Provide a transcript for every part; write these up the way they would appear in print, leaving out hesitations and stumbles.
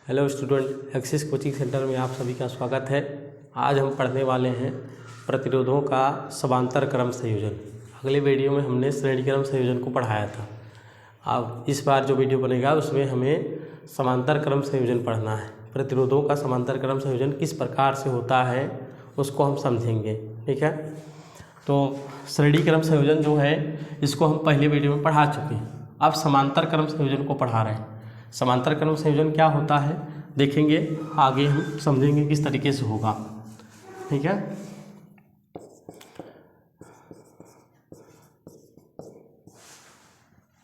Hello student, axis coaching centre में आप सभी का स्वागत है। आज हम पढ़ने वाले हैं प्रतिरोधों का समांतर क्रम संयोजन। अगले वीडियो में हमने श्रेणी क्रम संयोजन को पढ़ाया था। अब इस बार जो वीडियो बनेगा उसमें हमें समांतर क्रम संयोजन पढ़ना है। प्रतिरोधों का समांतर क्रम संयोजन किस प्रकार से होता है उसको हम समझेंगे, ठीक है। तो श्रेणी क्रम संयोजन जो है इसको हम पहले वीडियो में पढ़ा चुके हैं। अब समांतर क्रम संयोजन को पढ़ा रहे हैं। समांतर क्रम संयोजन क्या होता है देखेंगे, आगे हम समझेंगे किस तरीके से होगा, ठीक है।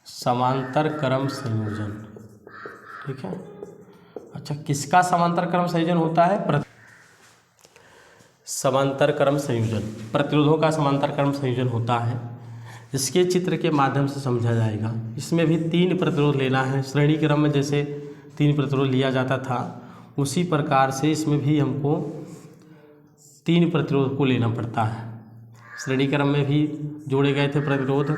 समांतर क्रम संयोजन, ठीक है। अच्छा, किसका समांतर क्रम संयोजन होता है? समांतर क्रम संयोजन प्रतिरोधों का समांतर क्रम संयोजन होता है। इसके चित्र के माध्यम से समझा जाएगा। इसमें भी 3 प्रतिरोध लेना है। श्रेणी क्रम में जैसे 3 प्रतिरोध लिया जाता था उसी प्रकार से इसमें भी हमको 3 प्रतिरोध को लेना पड़ता है। श्रेणी क्रम में भी जोड़े गए थे प्रतिरोध,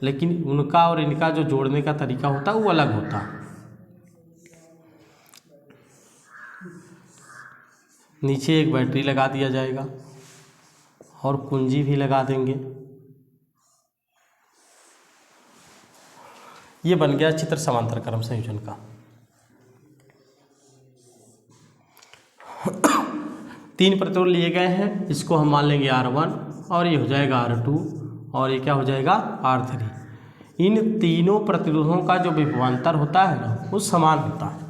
लेकिन उनका और इनका जो जोड़ने का तरीका होता है वो अलग होता है। नीचे एक बैटरी लगा दिया जाएगा और कुंजी भी लगा देंगे। ये बन गया चित्र समांतर क्रम संयोजन का। 3 प्रतिरोध लिए गए हैं, इसको हम मान लेंगे R1 और ये हो जाएगा R2 और ये क्या हो जाएगा R3। इन तीनों प्रतिरोधों का जो विभवांतर होता है ना वो समान होता है।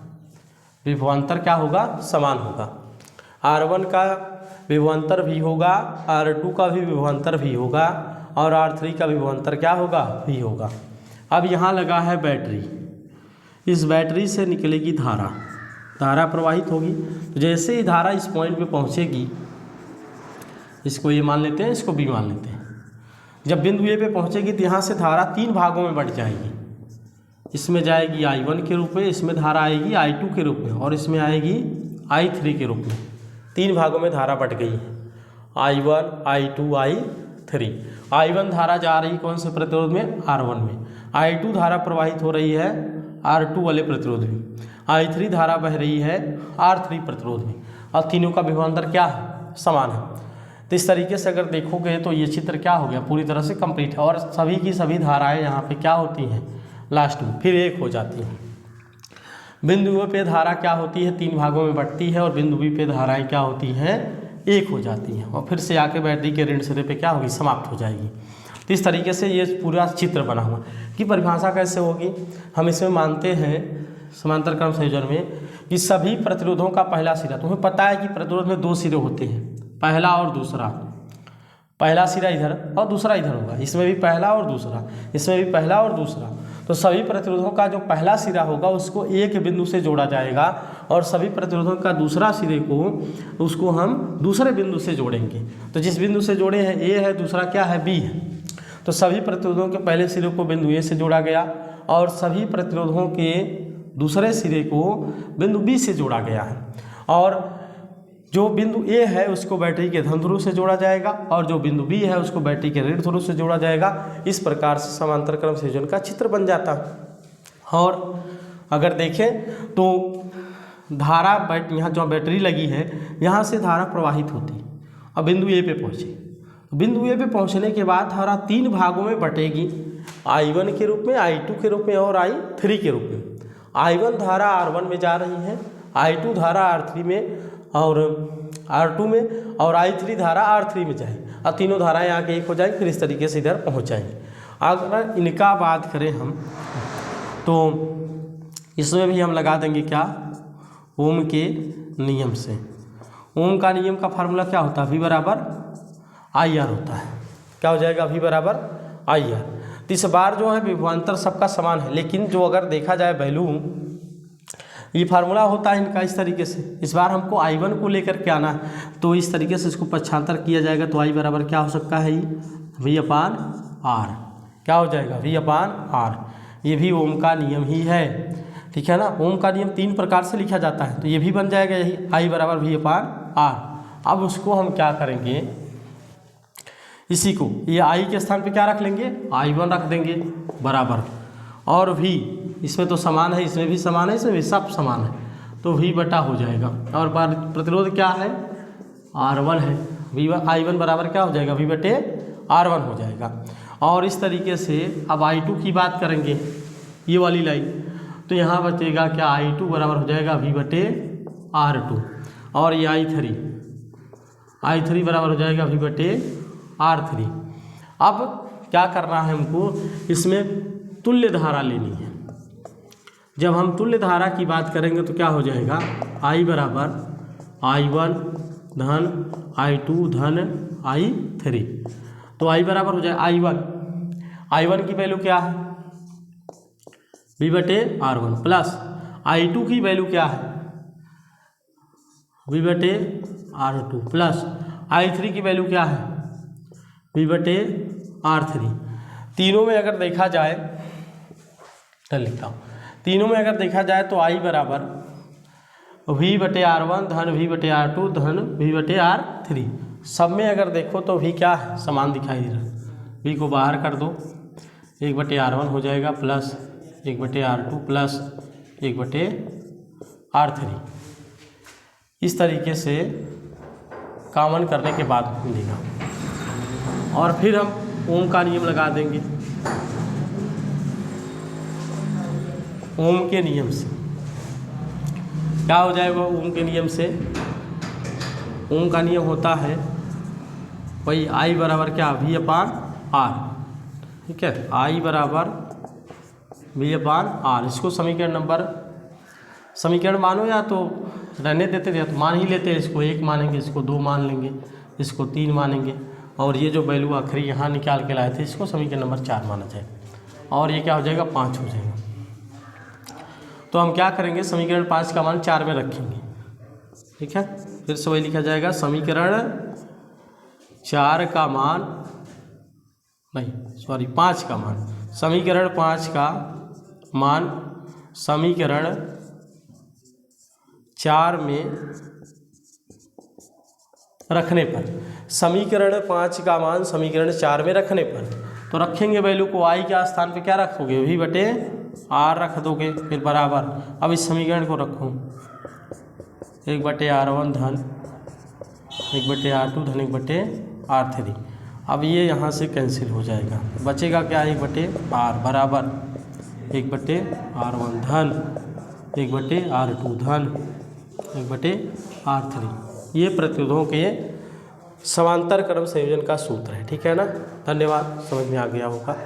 विभवांतर क्या होगा? समान होगा। R1 का विभवांतर भी होगा, R2 का भी विभवांतर भी होगा और R3 का विभवांतर क्या होगा? भी होगा। अब यहाँ लगा है बैटरी। इस बैटरी से निकलेगी धारा प्रवाहित होगी। तो जैसे ही धारा इस पॉइंट पे पहुँचेगी, इसको ये मान लेते हैं, इसको B मान लेते हैं। जब बिंदु A पे पहुँचेगी तो यहाँ से धारा 3 भागों में बंट जाएगी। इसमें जाएगी I1 के रूप में, इसमें धारा आएगी I2 के रूप में और इसमें आएगी I3 के रूप में। 3 भागों में धारा बट गई है, I1, I2, I3। I1 धारा जा रही कौन से प्रतिरोध में? R1 में। I2 धारा प्रवाहित हो रही है R2 वाले प्रतिरोध में। I3 धारा बह रही है R3 प्रतिरोध में। और तीनों का विभवांतर क्या है? समान है। तो इस तरीके से अगर देखोगे तो ये चित्र क्या हो गया? पूरी तरह से कंप्लीट है। और सभी की सभी धाराएँ यहाँ पे क्या होती हैं? लास्ट में फिर एक हो जाती हैं। बिंदु A पे धारा क्या होती है? 3 भागों में बंटती है और बिंदु B पे धाराएं क्या होती हैं? 1 हो जाती हैं और फिर से आके बैटरी के ऋण सिरे पे क्या होगी? समाप्त हो जाएगी। तो इस तरीके से ये पूरा चित्र बना हुआ कि परिभाषा कैसे होगी। हम इसमें मानते हैं समांतर क्रम संयोजन में कि सभी प्रतिरोधों का पहला सिरा, तुम्हें पता है कि प्रतिरोध में 2 सिरे होते हैं, पहला और दूसरा। पहला सिरा इधर और दूसरा इधर होगा। इसमें भी पहला और दूसरा, इसमें भी पहला और दूसरा। तो सभी प्रतिरोधों का जो पहला सिरा होगा उसको एक बिंदु से जोड़ा जाएगा और सभी प्रतिरोधों का दूसरा सिरे को उसको हम दूसरे बिंदु से जोड़ेंगे। तो जिस बिंदु से जोड़े हैं A है, दूसरा क्या है? B है। तो सभी प्रतिरोधों के पहले सिरे को बिंदु A से जोड़ा गया और सभी प्रतिरोधों के दूसरे सिरे को बिंदु B से जोड़ा गया है। और जो बिंदु A है उसको बैटरी के धन ध्रुव से जोड़ा जाएगा और जो बिंदु B है उसको बैटरी के ऋण ध्रुव से जोड़ा जाएगा। इस प्रकार से समांतर क्रम संयोजन का चित्र बन जाता है। और अगर देखें तो धारा यहाँ जो बैटरी लगी है यहाँ से धारा प्रवाहित होती है। अब बिंदु A पे पहुँचे, बिंदु A पे पहुँचने के बाद धारा 3 भागों में बटेगी, I1 के रूप में, I2 के रूप में और I3 के रूप में। I1 धारा R1 में जा रही है, I2 धारा R3 में और R2 में और I3 धारा R3 में जाए और तीनों धाराएं आके एक हो जाएंगी। फिर इस तरीके से इधर पहुंच जाएंगे। अगर इनका बात करें हम तो इसमें भी हम लगा देंगे क्या? ओम के नियम से। ओम का नियम का फार्मूला क्या होता है? V बराबर IR होता है। क्या हो जाएगा? V बराबर IR। तो इस बार जो है विभवांतर सबका समान है, लेकिन जो अगर देखा जाए वैल्यू, ये फार्मूला होता है इनका इस तरीके से। इस बार हमको I1 को लेकर के आना है तो इस तरीके से इसको पक्षांतर किया जाएगा। तो I बराबर क्या हो सकता है? V/R। क्या हो जाएगा? V/R। ये भी ओम का नियम ही है, ठीक है ना। ओम का नियम 3 प्रकार से लिखा जाता है तो ये भी बन जाएगा यही, I बराबर V/R। अब उसको हम क्या करेंगे? इसी को ये I के स्थान पे क्या रख लेंगे? I1 रख देंगे बराबर और V इसमें तो समान है, इसमें भी समान है, इसमें भी सब समान है, तो V बटा हो जाएगा। और प्रतिरोध क्या है, R1 है, I1 बराबर क्या हो जाएगा, V बटे R1 हो जाएगा। और इस तरीके से अब I2 की बात करेंगे, ये वाली लाइन, तो यहाँ बचेगा क्या, I2 बराबर हो जाएगा V बटे R2, और ये I3 बराबर हो जाएगा V बटे R3। अब क्या करना है हमको, इसमें तुल्य धारा लेनी है। जब हम तुल्य धारा की बात करेंगे तो क्या हो जाएगा, I बराबर I1 धन I2 धन I3, तो I बराबर हो जाए I1 की वैल्यू क्या है, V बटे R1 प्लस I2 की वैल्यू क्या है, V बटे R2 प्लस I3 की वैल्यू क्या है, V बटे R3। तीनों में अगर देखा जाए, लिखता हूँ, तीनों में अगर देखा जाए तो I बराबर V बटे R1 धन V बटे R2 धन V बटे R3। सब में अगर देखो तो V क्या है, समान दिखाई दे रहा है। V को बाहर कर दो, 1 बटे R1 हो जाएगा प्लस 1 बटे R2 प्लस 1 बटे R3। इस तरीके से कॉमन करने के बाद मिलेगा, और फिर हम ओम का नियम लगा देंगे। ओम के नियम से क्या हो जाएगा, ओम के नियम से, ओम का नियम होता है वही I बराबर क्या, V अपान R, ठीक है, I बराबर V अपान R। इसको समीकरण मानो या तो रहने देते थे, तो मान ही लेते हैं, इसको 1 मानेंगे, इसको 2 मान लेंगे, इसको 3 मानेंगे, और ये जो वैल्यू आखिरी यहाँ निकाल के लाए थे इसको समीकरण नंबर 4 माना जाएगा, और ये क्या हो जाएगा, 5 हो जाएगा। तो हम क्या करेंगे, समीकरण 5 का मान 4 में रखेंगे, ठीक है। फिर से वही लिखा जाएगा, समीकरण 4 का मान, नहीं सॉरी 5 का मान, समीकरण 5 का मान समीकरण 4 में रखने पर, समीकरण 5 का मान समीकरण 4 में रखने पर, तो रखेंगे वैल्यू को, I के स्थान पे क्या रखोगे, V बटे R रख दोगे, फिर बराबर, अब इस समीकरण को रखो, 1 बटे R1 धन 1 बटे R2 धन 1 बटे R3। अब ये यहाँ से कैंसिल हो जाएगा, बचेगा क्या, 1 बटे R बराबर 1 बटे R1 धन 1 बटे R2 धन 1 बटे R3। ये प्रतिरोधों के समांतर क्रम संयोजन का सूत्र है, ठीक है ना। धन्यवाद, समझ में आ गया होगा।